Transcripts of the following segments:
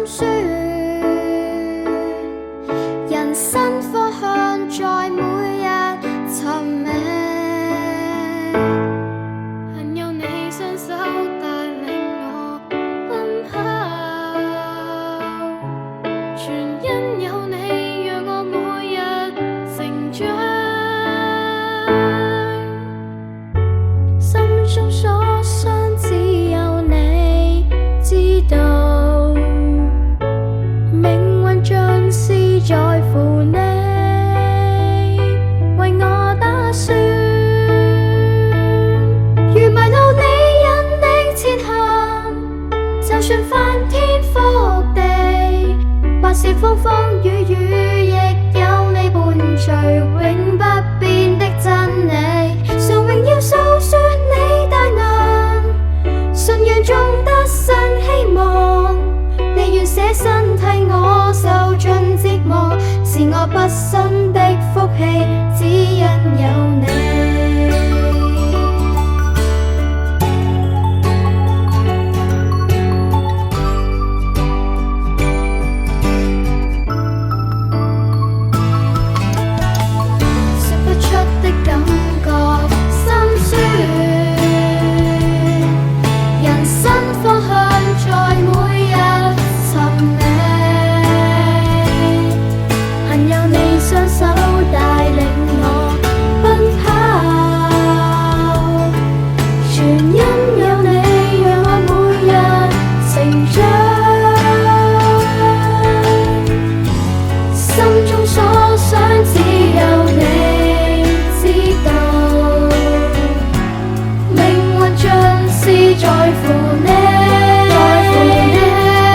酸。人生方向在每日尋覓，幸有你雙手帶領我奔跑，全因有你讓我每日成長。心中所想只有你知道，命運盡是在乎你為我打算。如迷路你引領前行，就算翻天覆地，或是風風雨雨，亦有你伴隨，永不變的真理。常榮耀訴說你大能，信仰中得新希望。你願捨身替我受盡折磨，是我畢生的福氣，只因有你。說不出的感覺心酸，人生方向在每日尋覓，幸有你雙手帶領我奔跑，全因有你讓我每日成長。心中所想只有你知道，命運盡是在乎你，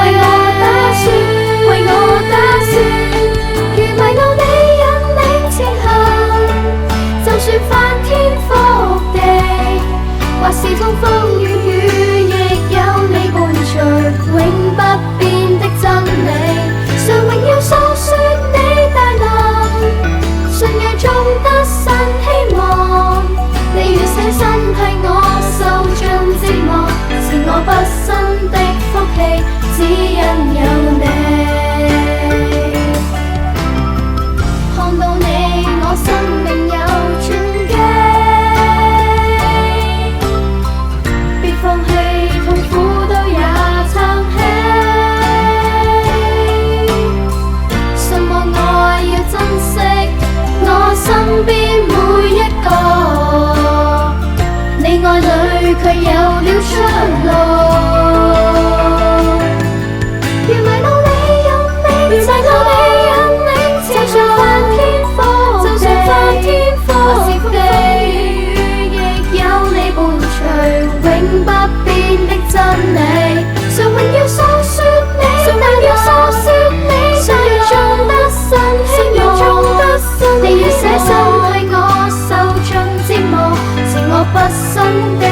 為我打算，為我打算。如迷路你引領前行，就算翻天覆地，或是風風雨雨，亦有你伴隨，永不變的真理。常榮耀訴說你大能，信仰中得新希望。你願捨身替我受盡折磨，是我畢生的福氣，只因有你。看到你，我生命有轉機，別放棄，痛苦都也撐起。信望愛要珍惜我身邊每一個，你愛裡卻有了出路。如迷路你引領前行，就算翻天覆地，或是風風雨雨，亦有你伴隨，永不變的真理。常榮耀訴說你大能，信仰中得新希望。你願捨身替我受盡折磨，是我畢生的